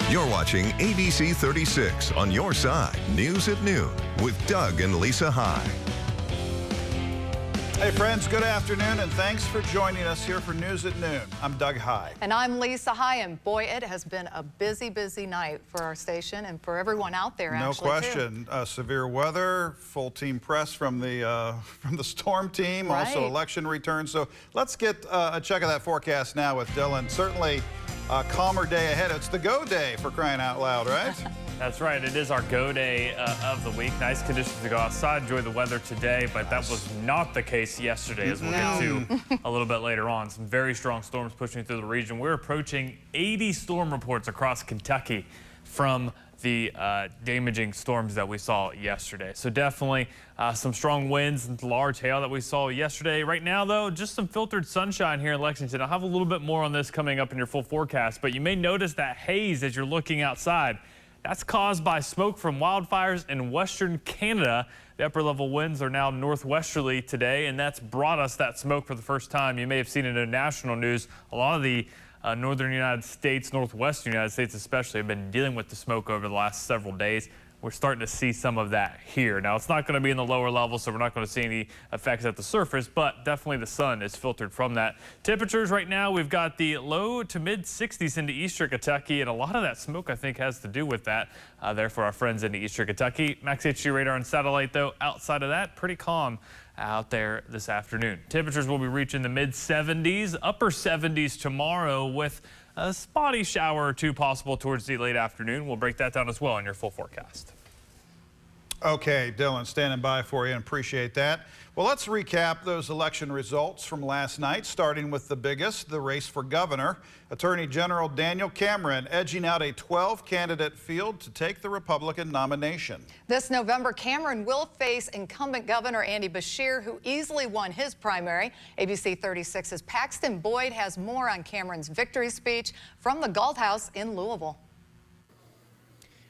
You're watching ABC 36 on your side. News at noon with Doug and Lisa High. Hey friends, good afternoon and thanks for joining us here for News at Noon. I'm Doug High. And I'm Lisa High, and boy, it has been a busy night for our station and for everyone out there. No question. Severe weather, full team press from the storm team, right. Also election returns. So let's get a check of that forecast now with Dylan. Certainly a calmer day ahead. It's the go day for crying out loud, right? That's right. It is our go day of the week. Nice conditions to go outside, enjoy the weather today, but that was not the case yesterday, as we'll get to a little bit later on. Some very strong storms pushing through the region. We're approaching 80 storm reports across Kentucky from the damaging storms that we saw yesterday. So definitely some strong winds and large hail that we saw yesterday. Right now, though, just some filtered sunshine here in Lexington. I'll have a little bit more on this coming up in your full forecast, but you may notice that haze as you're looking outside. That's caused by smoke from wildfires in Western Canada. The upper level winds are now northwesterly today, and that's brought us that smoke for the first time. You may have seen it in national news. A lot of the northern United States, northwestern United States especially, have been dealing with the smoke over the last several days. We're starting to see some of that here. Now, it's not going to be in the lower levels, so we're not going to see any effects at the surface, but definitely the sun is filtered from that. Temperatures right now, we've got the low to mid 60s into eastern Kentucky, and a lot of that smoke, I think, has to do with that there for our friends in eastern Kentucky. Max HD radar and satellite, though, outside of that, pretty calm out there this afternoon. Temperatures will be reaching the mid 70s, upper 70s tomorrow with a spotty shower or two possible towards the late afternoon. We'll break that down as well in your full forecast. Okay, Dylan, standing by for you and appreciate that. Well, let's recap those election results from last night, starting with the biggest, the race for governor. Attorney General Daniel Cameron edging out a 12-candidate field to take the Republican nomination. This November, Cameron will face incumbent Governor Andy Beshear, who easily won his primary. ABC 36's Paxton Boyd has more on Cameron's victory speech from the Galt House in Louisville.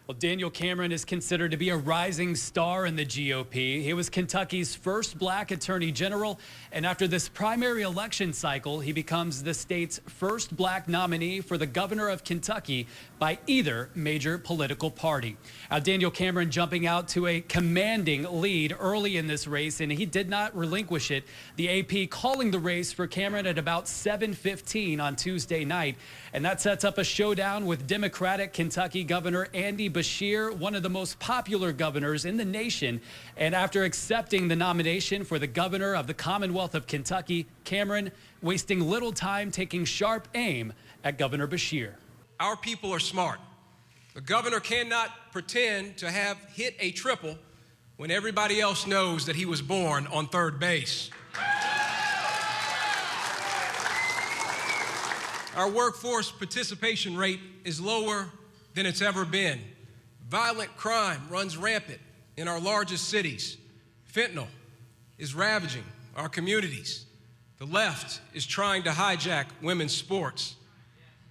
Well, Daniel Cameron is considered to be a rising star in the GOP. He was Kentucky's first black attorney general, and after this primary election cycle, he becomes the state's first black nominee for the governor of Kentucky by either major political party. Daniel Cameron jumping out to a commanding lead early in this race, and he did not relinquish it. The AP calling the race for Cameron at about 7:15 on Tuesday night, and that sets up a showdown with Democratic Kentucky Governor Andy Beshear, one of the most popular governors in the nation. And after accepting the nomination for the governor of the Commonwealth of Kentucky, Cameron wasting little time taking sharp aim at Governor Beshear. Our people are smart. The governor cannot pretend to have hit a triple when everybody else knows that he was born on third base. Our workforce participation rate is lower than it's ever been. Violent crime runs rampant in our largest cities. Fentanyl is ravaging our communities. The left is trying to hijack women's sports.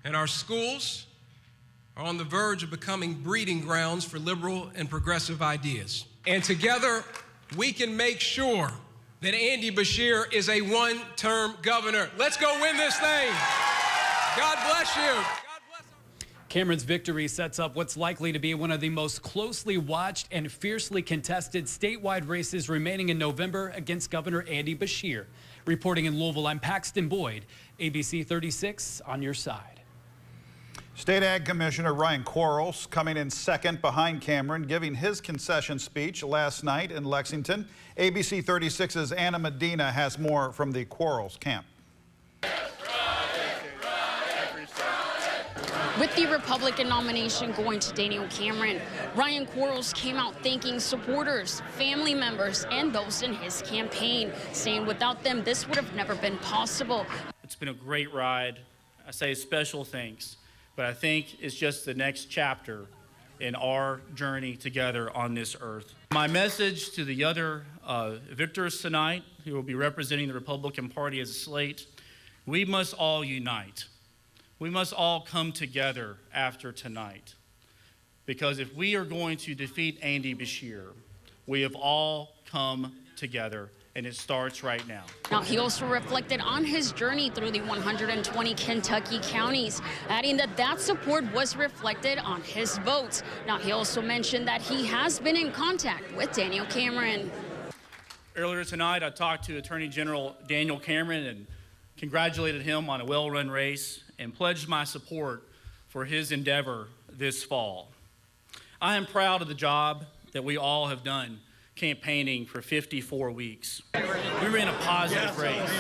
And our schools are on the verge of becoming breeding grounds for liberal and progressive ideas. And together, we can make sure that Andy Beshear is a one-term governor. Let's go win this thing. God bless you. Cameron's victory sets up what's likely to be one of the most closely watched and fiercely contested statewide races remaining in November against Governor Andy Beshear. Reporting in Louisville, I'm Paxton Boyd, ABC 36 on your side. State Ag Commissioner Ryan Quarles coming in second behind Cameron, giving his concession speech last night in Lexington. ABC 36's Anna Medina has more from the Quarles camp. With the Republican nomination going to Daniel Cameron, Ryan Quarles came out thanking supporters, family members, and those in his campaign, saying without them, this would have never been possible. It's been a great ride. I say special thanks, but I think it's just the next chapter in our journey together on this earth. My message to the other victors tonight, who will be representing the Republican Party as a slate, we must all unite. We must all come together after tonight, because if we are going to defeat Andy Beshear, we have all come together and it starts right now. Now, he also reflected on his journey through the 120 Kentucky counties, adding that support was reflected on his votes. Now, he also mentioned that he has been in contact with Daniel Cameron. Earlier tonight, I talked to Attorney General Daniel Cameron and congratulated him on a well-run race and pledged my support for his endeavor this fall. I am proud of the job that we all have done campaigning for 54 weeks. We ran a positive race.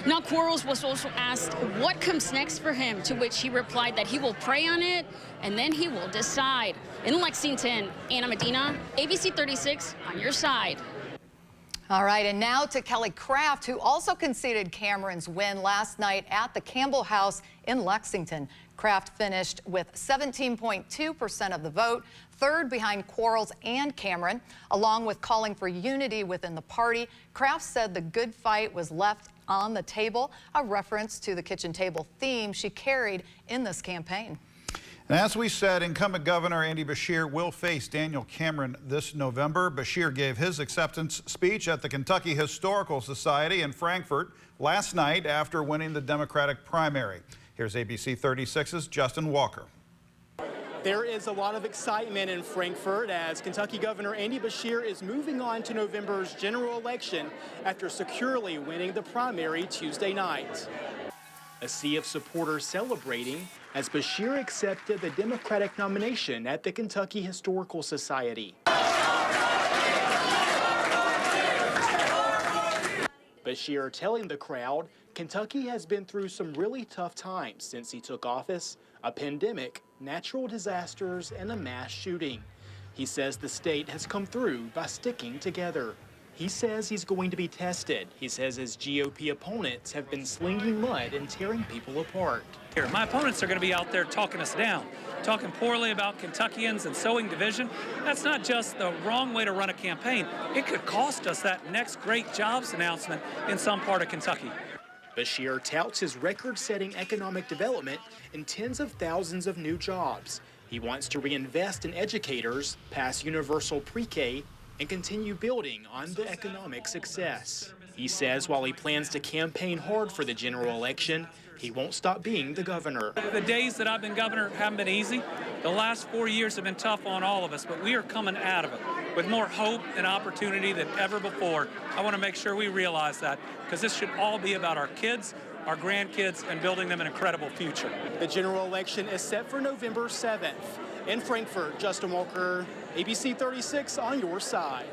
Now, Quarles was also asked what comes next for him, to which he replied that he will pray on it and then he will decide. In Lexington, Anna Medina, ABC 36, on your side. All right, and now to Kelly Craft, who also conceded Cameron's win last night at the Campbell House in Lexington. Craft finished with 17.2% of the vote, third behind Quarles and Cameron, along with calling for unity within the party. Craft said the good fight was left on the table, a reference to the kitchen table theme she carried in this campaign. And as we said, incumbent Governor Andy Beshear will face Daniel Cameron this November. Beshear gave his acceptance speech at the Kentucky Historical Society in Frankfort last night after winning the Democratic primary. Here's ABC 36's Justin Walker. There is a lot of excitement in Frankfort as Kentucky Governor Andy Beshear is moving on to November's general election after securely winning the primary Tuesday night. A sea of supporters celebrating as Beshear accepted the Democratic nomination at the Kentucky Historical Society. Beshear telling the crowd Kentucky has been through some really tough times since he took office: a pandemic, natural disasters, and a mass shooting. He says the state has come through by sticking together. He says he's going to be tested. He says his GOP opponents have been slinging mud and tearing people apart. My opponents are going to be out there talking us down, talking poorly about Kentuckians and sowing division. That's not just the wrong way to run a campaign. It could cost us that next great jobs announcement in some part of Kentucky. Beshear touts his record-setting economic development and tens of thousands of new jobs. He wants to reinvest in educators, pass universal pre-K, and continue building on the economic success. He says while he plans to campaign hard for the general election, he won't stop being the governor. The days that I've been governor haven't been easy. The last 4 years have been tough on all of us, but we are coming out of it with more hope and opportunity than ever before. I want to make sure we realize that, because this should all be about our kids, our grandkids, and building them an incredible future. The general election is set for November 7th. In Frankfort, Justin Walker, ABC 36 on your side.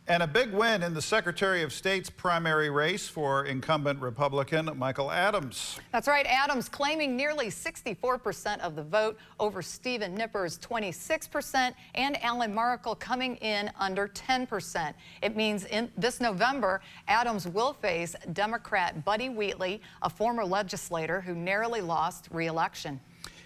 And a big win in the Secretary of State's primary race for incumbent Republican Michael Adams. That's right, Adams claiming nearly 64% of the vote over Stephen Nipper's 26% and Alan Markle coming in under 10%. It means in this November, Adams will face Democrat Buddy Wheatley, a former legislator who narrowly lost re-election.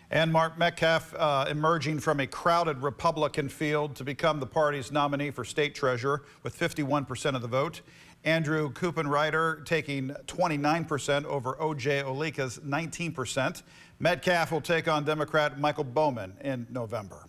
And Mark Metcalf emerging from a crowded Republican field to become the party's nominee for state treasurer with 51% of the vote. Andrew Kuppenreiter taking 29% over O.J. Olika's 19%. Metcalf will take on Democrat Michael Bowman in November.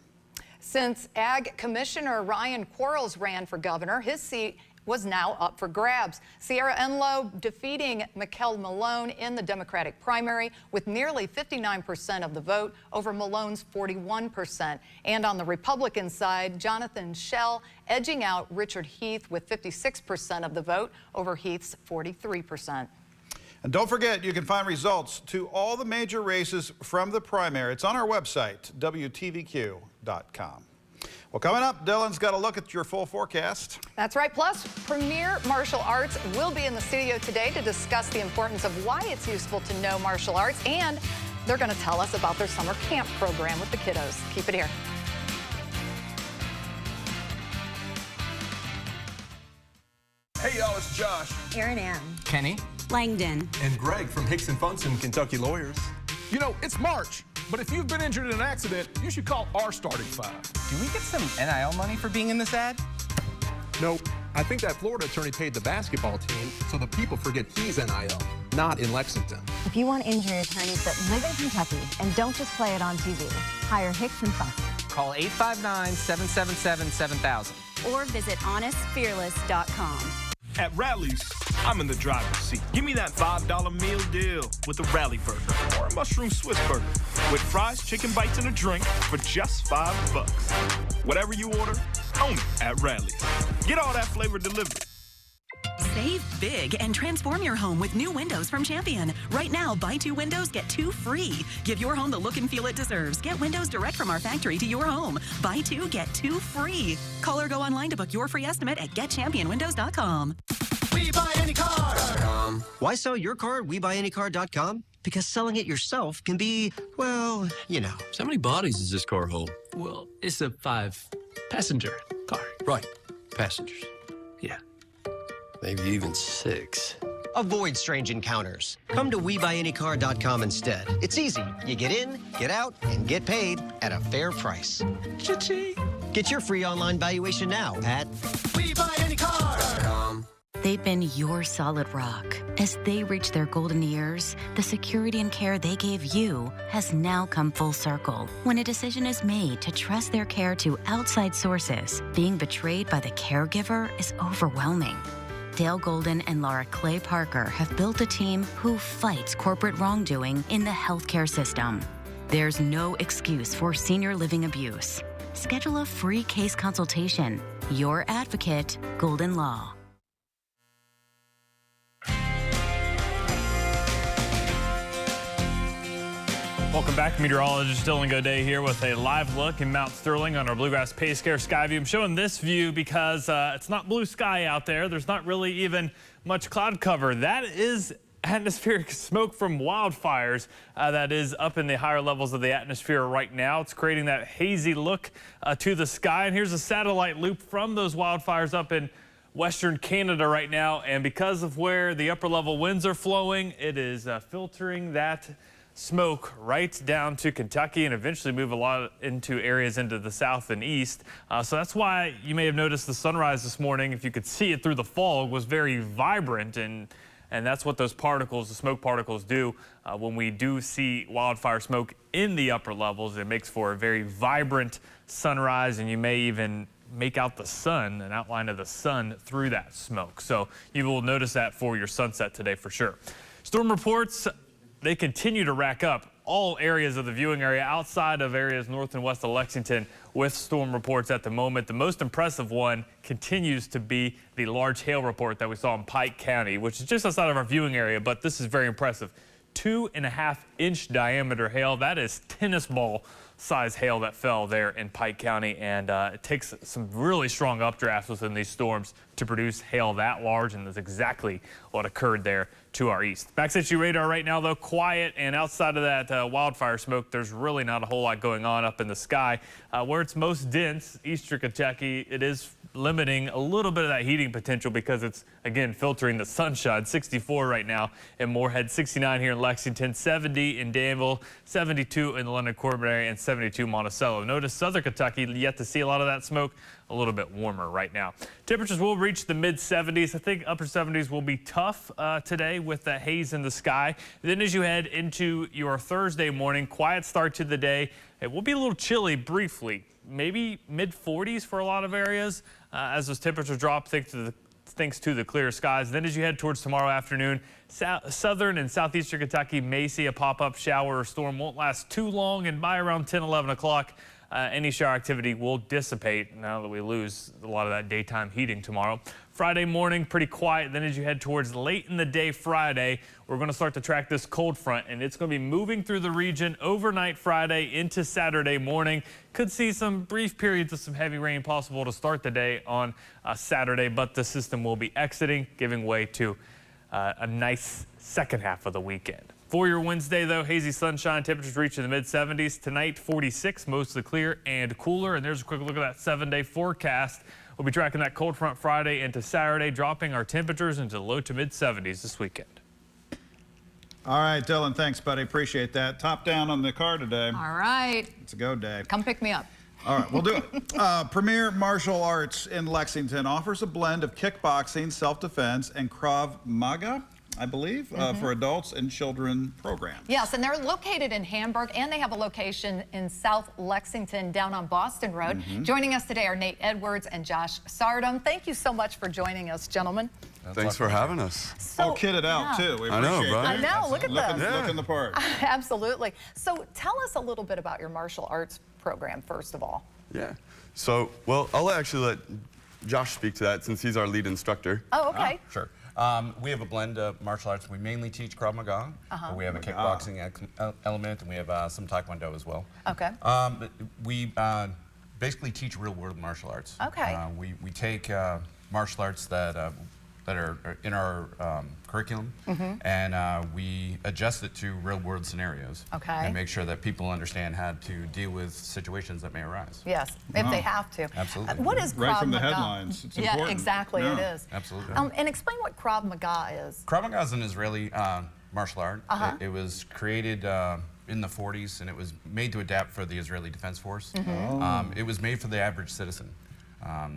Since Ag Commissioner Ryan Quarles ran for governor, his seat was now up for grabs. Sierra Enlow defeating Mikel Malone in the Democratic primary with nearly 59% of the vote over Malone's 41%. And on the Republican side, Jonathan Schell edging out Richard Heath with 56% of the vote over Heath's 43%. And don't forget, you can find results to all the major races from the primary. It's on our website, WTVQ.com. Well, coming up, Dylan's got a look at your full forecast. That's right. Plus, Premier Martial Arts will be in the studio today to discuss the importance of why it's useful to know martial arts, and they're going to tell us about their summer camp program with the kiddos. Keep it here. Hey, y'all, it's Josh. Erin Ann. Kenny. Langdon. And Greg from Hicks & Funson, Kentucky Lawyers. You know, it's March, but if you've been injured in an accident, you should call our starting five. Do we get some NIL money for being in this ad? Nope. I think that Florida attorney paid the basketball team so the people forget he's NIL, not in Lexington. If you want injury attorneys that live in Kentucky and don't just play it on TV, hire Hicks & Funson. Call 859-777-7000. or visit honestfearless.com. At Rally's, I'm in the driver's seat. Give me that $5 meal deal with a Rally burger or a mushroom Swiss burger with fries, chicken bites, and a drink for just $5. Whatever you order, own it at Rally's. Get all that flavor delivered. Save big and transform your home with new windows from Champion. Right now, buy 2 windows, get 2 free. Give your home the look and feel it deserves. Get windows direct from our factory to your home. Buy 2, get 2 free. Call or go online to book your free estimate at getchampionwindows.com. WeBuyAnyCar.com. Why sell your car at WeBuyAnyCar.com? Because selling it yourself can be, well, you know. So how many bodies does this car hold? Well, it's a 5-passenger car. Right, passengers. Yeah. Maybe even 6. Avoid strange encounters. Come to WeBuyAnyCar.com instead. It's easy. You get in, get out, and get paid at a fair price. Cha-ching. Get your free online valuation now at WeBuyAnyCar.com. They've been your solid rock. As they reach their golden years, the security and care they gave you has now come full circle. When a decision is made to trust their care to outside sources, being betrayed by the caregiver is overwhelming. Dale Golden and Laura Clay Parker have built a team who fights corporate wrongdoing in the healthcare system. There's no excuse for senior living abuse. Schedule a free case consultation. Your advocate, Golden Law. Welcome back. Meteorologist Dylan Goday here with a live look in Mount Sterling on our Bluegrass PayScare Sky View. I'm showing this view because it's not blue sky out there. There's not really even much cloud cover. That is atmospheric smoke from wildfires that is up in the higher levels of the atmosphere right now. It's creating that hazy look to the sky. And here's a satellite loop from those wildfires up in Western Canada right now. And because of where the upper level winds are flowing, it is filtering that smoke right down to Kentucky and eventually move a lot into areas into the south and east. So that's why you may have noticed the sunrise this morning, if you could see it through the fog, was very vibrant, and that's what those particles, the smoke particles, do. When we do see wildfire smoke in the upper levels, it makes for a very vibrant sunrise, and you may even make out the sun, an outline of the sun through that smoke. So you will notice that for your sunset today for sure. Storm reports, they continue to rack up all areas of the viewing area outside of areas north and west of Lexington with storm reports at the moment. The most impressive one continues to be the large hail report that we saw in Pike County, which is just outside of our viewing area, but this is very impressive. 2.5-inch diameter hail. That is tennis ball size hail that fell there in Pike County, and it takes some really strong updrafts within these storms to produce hail that large, and that's exactly what occurred there to our east. Backstage radar right now, though, quiet, and outside of that wildfire smoke, there's really not a whole lot going on up in the sky. Where it's most dense, eastern Kentucky, it is limiting a little bit of that heating potential because it's, again, filtering the sunshine. 64 right now in Moorhead, 69 here in Lexington, 70 in Danville, 72 in the London Corbin area, and 72 Monticello. Notice southern Kentucky, yet to see a lot of that smoke, a little bit warmer right now. Temperatures will reach the mid-70s. I think upper 70s will be tough today with that haze in the sky. Then as you head into your Thursday morning, quiet start to the day. It will be a little chilly briefly, maybe mid-40s for a lot of areas as those temperatures drop thanks to the clear skies. Then as you head towards tomorrow afternoon, southern and southeastern Kentucky may see a pop-up shower or storm. Won't last too long, and by around 10, 11 o'clock, any shower activity will dissipate now that we lose a lot of that daytime heating tomorrow. Friday morning, pretty quiet. Then as you head towards late in the day Friday, we're going to start to track this cold front, and it's going to be moving through the region overnight Friday into Saturday morning. Could see some brief periods of some heavy rain possible to start the day on Saturday, but the system will be exiting, giving way to a nice second half of the weekend. For your Wednesday, though, hazy sunshine, temperatures reaching the mid-70s. Tonight, 46, mostly clear and cooler. And there's a quick look at that 7-day forecast. We'll be tracking that cold front Friday into Saturday, dropping our temperatures into the low to mid-70s this weekend. All right, Dylan, thanks, buddy. Appreciate that. Top down on the car today. All right. It's a go day. Come pick me up. All right, we'll do it. Premier Martial Arts in Lexington offers a blend of kickboxing, self-defense, and Krav Maga. I believe, for adults and children programs. Yes, and they're located in Hamburg, and they have a location in South Lexington down on Boston Road. Joining us today are Nate Edwards and Josh Sardum. Thank you so much for joining us, gentlemen. Thanks for having us. So, kitted out, too. We I know, appreciate right? that. I know, look at this. Looking the part. Absolutely. So tell us a little bit about your martial arts program, first of all. Yeah. So, well, I'll actually let Josh speak to that since he's our lead instructor. Oh, okay. Sure. We have a blend of martial arts. We mainly teach Krav Maga, but we have a kickboxing element, and we have some Taekwondo as well. Okay. But we basically teach real-world martial arts. Okay. We take martial arts that are in our curriculum, and we adjust it to real-world scenarios. Okay. And make sure that people understand how to deal with situations that may arise. Yes, if they have to. Absolutely. What is Krav Maga? Right from the headlines. It's important. Yeah, exactly, it is. Absolutely. And explain what Krav Maga is. Krav Maga is an Israeli martial art. It was created in the 40s, and it was made to adapt for the Israeli Defense Force. It was made for the average citizen.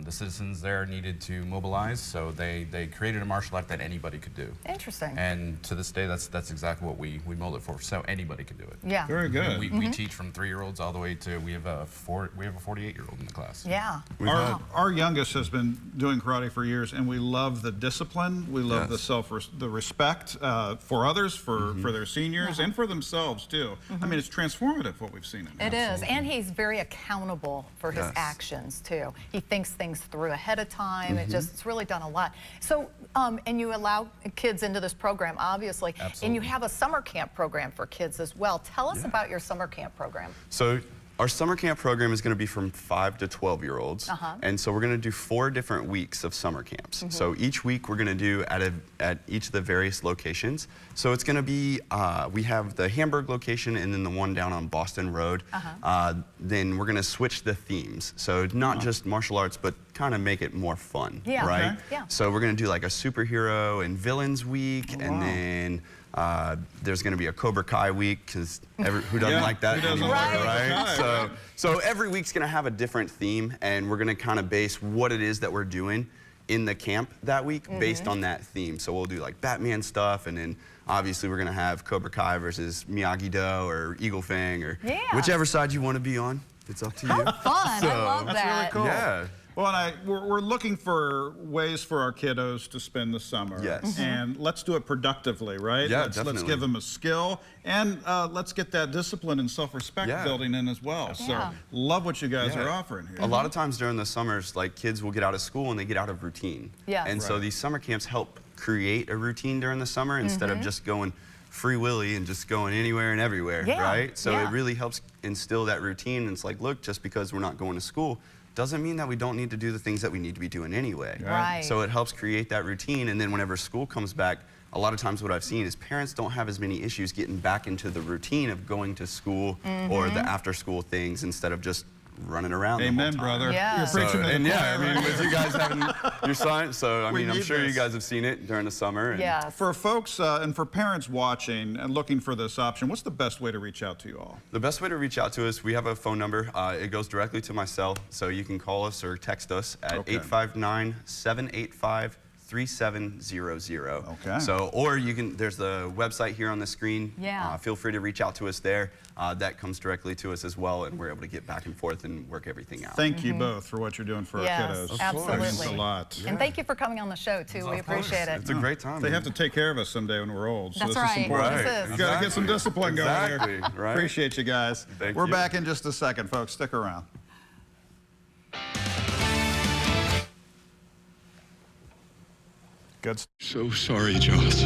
The citizens there needed to mobilize, so they created a martial art that anybody could do. Interesting. And to this day, that's exactly what we mold it for, so anybody could do it. Yeah. Very good. We teach from 3-year-olds all the way to we have a 48-year-old in the class. Yeah. Our youngest has been doing karate for years, and we love the discipline. We love the respect for others, for their seniors, and for themselves too. I mean, it's transformative what we've seen in him. It is, and he's very accountable for his actions too. He thinks things through ahead of time. It's really done a lot. So, and you allow kids into this program, obviously, and you have a summer camp program for kids as well. Tell us about your summer camp program. So our summer camp program is going to be from 5 to 12-year-olds. And so we're going to do 4 different weeks of summer camps. So each week we're going to do at each of the various locations. So it's going to be, we have the Hamburg location and then the one down on Boston Road. Then we're going to switch the themes. So not just martial arts, but kind of make it more fun, right? So we're going to do like a superhero and villains week, and then there's going to be a Cobra Kai week, because who doesn't like that anymore, right? So every week's going to have a different theme, and we're going to kind of base what it is that we're doing in the camp that week based on that theme. So we'll do like Batman stuff, and then obviously we're going to have Cobra Kai versus Miyagi-Do or Eagle Fang, or whichever side you want to be on. It's up to you. How fun. I love that. That's really cool. Yeah. Well, we're looking for ways for our kiddos to spend the summer. Yes. And let's do it productively, right? Yeah, let's give them a skill, and let's get that discipline and self-respect building in as well. So love what you guys are offering here. A lot of times during the summers, like kids will get out of school and they get out of routine. Yeah. And so these summer camps help create a routine during the summer instead of just going free willy and just going anywhere and everywhere, right? So it really helps instill that routine. And it's like, look, just because we're not going to school doesn't mean that we don't need to do the things that we need to be doing anyway. Right. So it helps create that routine, and then whenever school comes back, a lot of times what I've seen is parents don't have as many issues getting back into the routine of going to school or the after school things instead of just running around. Amen, the whole time. brother. Yeah. You're preaching to the choir. I mean, with you guys having your science, so I mean, I'm sure you guys have seen it during the summer. And For folks and for parents watching and looking for this option, what's the best way to reach out to you all? The best way to reach out to us, we have a phone number. It goes directly to my cell, so you can call us or text us at 859-785-3700. Okay. So, or you can, there's the website here on the screen. Feel free to reach out to us there. That comes directly to us as well, and we're able to get back and forth and work everything out. Thank you both for what you're doing for our kiddos. Absolutely. It means a lot. And thank you for coming on the show, too. We appreciate it. It's a great time. They have to take care of us someday when we're old. So That's this right. is important. This is. You got to get some discipline going here. Right. Appreciate you guys. We're back in just a second, folks. Stick around. Good. So sorry, Josh.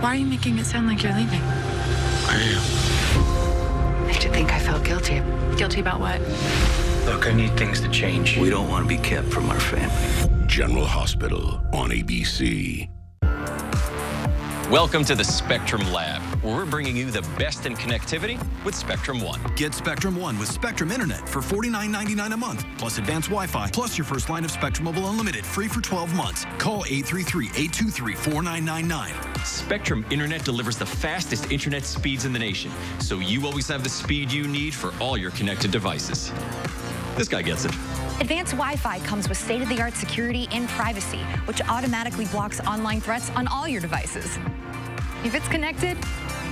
Why are you making it sound like you're leaving? I am. I did think I felt guilty. Guilty about what? Look, I need things to change. We don't want to be kept from our family. General Hospital on ABC. Welcome to the Spectrum Lab, where we're bringing you the best in connectivity with Spectrum One. Get Spectrum One with Spectrum Internet for $49.99 a month, plus advanced Wi-Fi, plus your first line of Spectrum Mobile Unlimited, free for 12 months. Call 833-823-4999. Spectrum Internet delivers the fastest internet speeds in the nation, so you always have the speed you need for all your connected devices. This guy gets it. Advanced Wi-Fi comes with state-of-the-art security and privacy, which automatically blocks online threats on all your devices. If it's connected,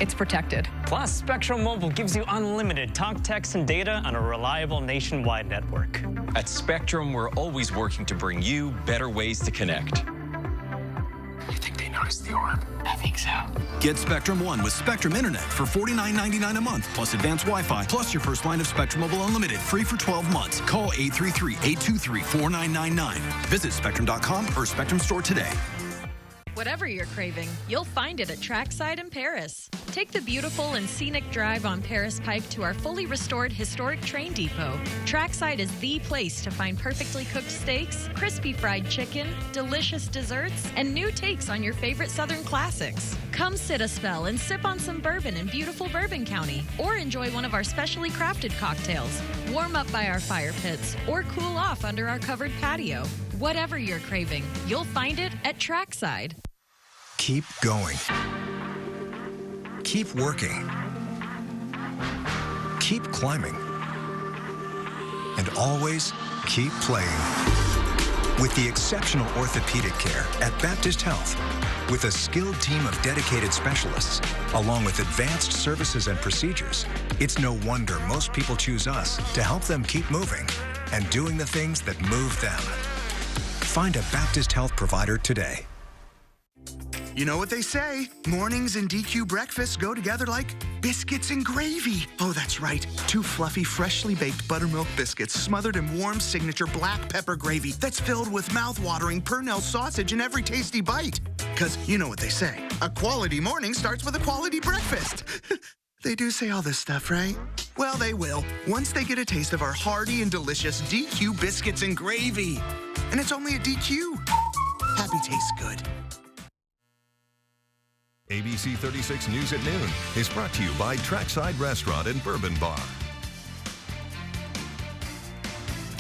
it's protected. Plus, Spectrum Mobile gives you unlimited talk, text, and data on a reliable nationwide network. At Spectrum, we're always working to bring you better ways to connect. You think they noticed the orb? I think so. Get Spectrum One with Spectrum Internet for $49.99 a month, plus advanced Wi-Fi, plus your first line of Spectrum Mobile Unlimited, free for 12 months. Call 833-823-4999. Visit Spectrum.com or Spectrum Store today. Whatever you're craving, you'll find it at Trackside in Paris. Take the beautiful and scenic drive on Paris Pike to our fully restored historic train depot. Trackside is the place to find perfectly cooked steaks, crispy fried chicken, delicious desserts, and new takes on your favorite Southern classics. Come sit a spell and sip on some bourbon in beautiful Bourbon County, or enjoy one of our specially crafted cocktails. Warm up by our fire pits, or cool off under our covered patio. Whatever you're craving, you'll find it at Trackside. Keep going. Keep working. Keep climbing. And always keep playing. With the exceptional orthopedic care at Baptist Health, with a skilled team of dedicated specialists, along with advanced services and procedures, it's no wonder most people choose us to help them keep moving and doing the things that move them. Find a Baptist Health provider today. You know what they say, mornings and DQ breakfasts go together like biscuits and gravy. Oh, that's right. 2 fluffy, freshly baked buttermilk biscuits smothered in warm signature black pepper gravy that's filled with mouth-watering Purnell sausage in every tasty bite. Because you know what they say, a quality morning starts with a quality breakfast. They do say all this stuff, right? Well, they will, once they get a taste of our hearty and delicious DQ biscuits and gravy. And it's only a DQ. Happy tastes good. ABC 36 News at Noon is brought to you by Trackside Restaurant and Bourbon Bar.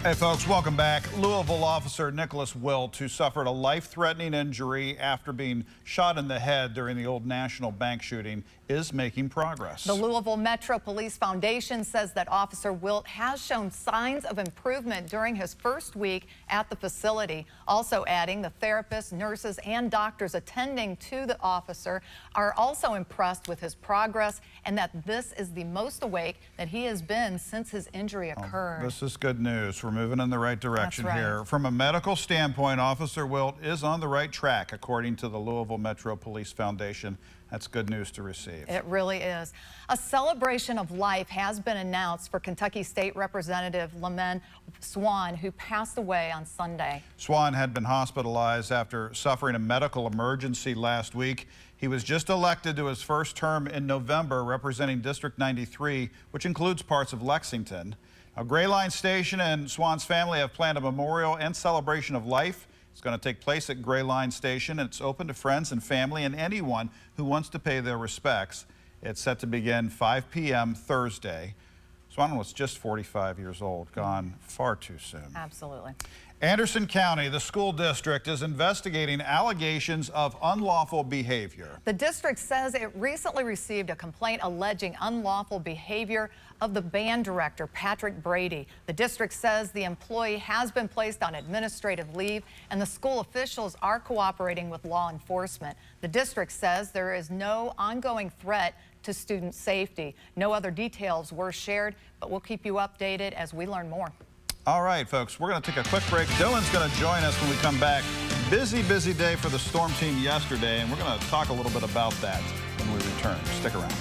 Hey folks, welcome back. Louisville officer Nicholas Wilt, who suffered a life-threatening injury after being shot in the head during the Old National Bank shooting, is making progress. The Louisville Metro Police Foundation says that Officer Wilt has shown signs of improvement during his first week at the facility. Also adding, the therapists, nurses, and doctors attending to the officer are also impressed with his progress and that this is the most awake that he has been since his injury occurred. This is good news. We're moving in the right direction here. From a medical standpoint, Officer Wilt is on the right track, according to the Louisville Metro Police Foundation. That's good news to receive. It really is. A celebration of life has been announced for Kentucky State Representative Lamont Swan, who passed away on Sunday. Swan had been hospitalized after suffering a medical emergency last week. He was just elected to his first term in November, representing District 93, which includes parts of Lexington. Now, Gray Line Station and Swan's family have planned a memorial and celebration of life. It's going to take place at Gray Line Station, and it's open to friends and family and anyone who wants to pay their respects. It's set to begin 5 p.m. Thursday. Swan was just 45 years old, gone far too soon. Absolutely. Anderson County, the school district, is investigating allegations of unlawful behavior. The district says it recently received a complaint alleging unlawful behavior of the band director, Patrick Brady. The district says the employee has been placed on administrative leave and the school officials are cooperating with law enforcement. The district says there is no ongoing threat to student safety. No other details were shared, but we'll keep you updated as we learn more. All right, folks, we're going to take a quick break. Dylan's going to join us when we come back. Busy day for the Storm team yesterday, and we're going to talk a little bit about that when we return. Stick around.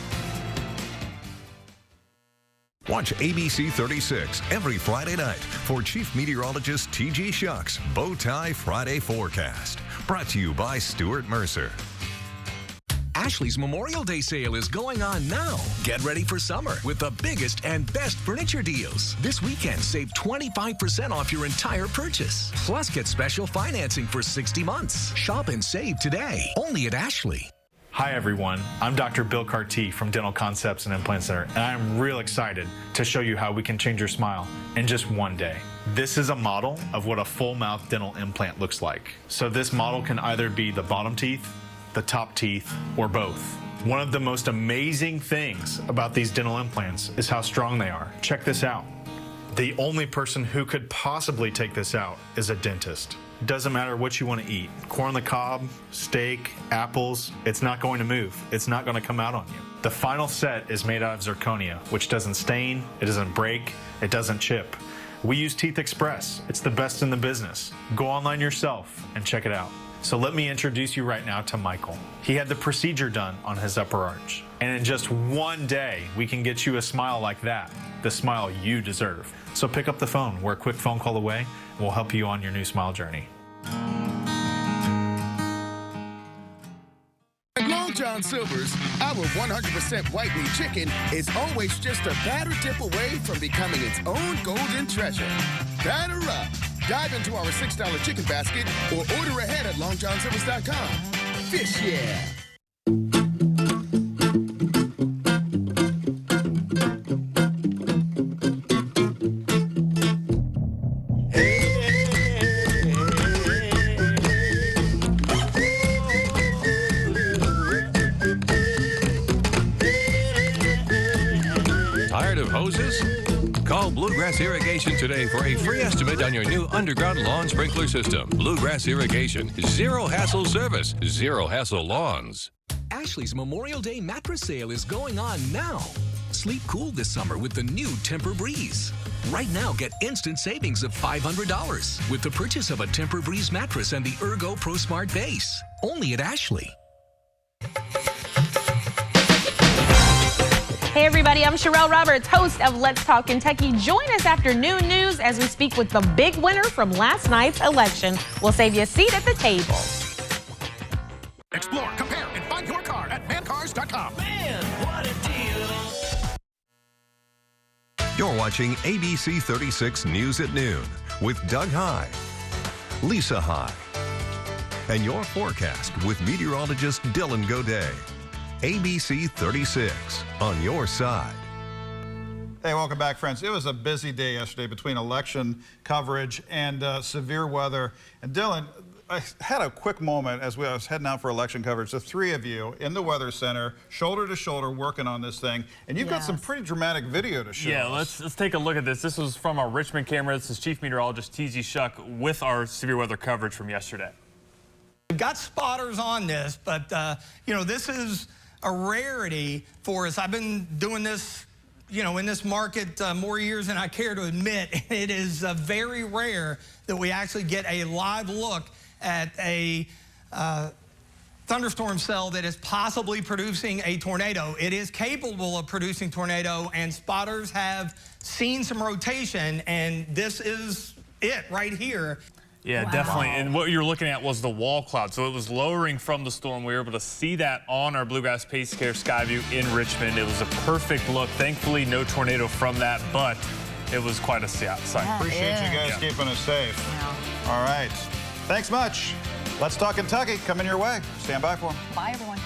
Watch ABC 36 every Friday night for Chief Meteorologist T.G. Shucks' Bowtie Friday Forecast. Brought to you by Stuart Mercer. Ashley's Memorial Day sale is going on now. Get ready for summer with the biggest and best furniture deals. This weekend, save 25% off your entire purchase. Plus, get special financing for 60 months. Shop and save today, only at Ashley. Hi everyone, I'm Dr. Bill Carty from Dental Concepts and Implant Center, and I'm real excited to show you how we can change your smile in just one day. This is a model of what a full mouth dental implant looks like. So this model can either be the bottom teeth, the top teeth, or both. One of the most amazing things about these dental implants is how strong they are. Check this out. The only person who could possibly take this out is a dentist. Doesn't matter what you want to eat. Corn on the cob, steak, apples, it's not going to move. It's not going to come out on you. The final set is made out of zirconia, which doesn't stain, it doesn't break, it doesn't chip. We use Teeth Express. It's the best in the business. Go online yourself and check it out. So let me introduce you right now to Michael. He had the procedure done on his upper arch. And in just one day, we can get you a smile like that, the smile you deserve. So pick up the phone. We're a quick phone call away, and we'll help you on your new smile journey. At Long John Silver's, our 100% white meat chicken is always just a batter dip away from becoming its own golden treasure. Batter up. Dive into our $6 chicken basket or order ahead at longjohnsilvers.com. Fish yeah. Tired of hoses? Call Bluegrass Irrigation today for a free estimate on your new underground lawn sprinkler system. Bluegrass Irrigation. Zero hassle service. Zero hassle lawns. Ashley's Memorial Day mattress sale is going on now. Sleep cool this summer with the new Tempur-Breeze. Right now, get instant savings of $500 with the purchase of a Tempur-Breeze mattress and the Ergo Pro Smart Base. Only at Ashley. Hey everybody, I'm Sherelle Roberts, host of Let's Talk Kentucky. Join us after noon news as we speak with the big winner from last night's election. We'll save you a seat at the table. Explore, compare, and find your car at mancars.com. Man, what a deal. You're watching ABC 36 News at Noon with Doug High, Lisa High, and your forecast with meteorologist Dylan Godet. ABC 36 on your side. Hey, welcome back, friends. It was a busy day yesterday between election coverage and severe weather. And Dylan, I had a quick moment as I was heading out for election coverage. The three of you in the Weather Center, shoulder to shoulder, working on this thing. And you've got some pretty dramatic video to show us. Let's take a look at this. This was from our Richmond camera. This is Chief Meteorologist T.G. Shuck with our severe weather coverage from yesterday. We've got spotters on this, but, you know, this is a rarity for us. I've been doing this, you know, in this market more years than I care to admit. It is very rare that we actually get a live look at a thunderstorm cell that is possibly producing a tornado. It is capable of producing tornado, and spotters have seen some rotation, and this is it right here. Yeah, definitely. And what you're looking at was the wall cloud. So it was lowering from the storm. We were able to see that on our Bluegrass Pacecar sky view in Richmond. It was a perfect look. Thankfully, no tornado from that, but it was quite a sight. Appreciate you guys keeping us safe. All right. Thanks much. Let's Talk Kentucky coming your way. Stand by for them. Bye, everyone.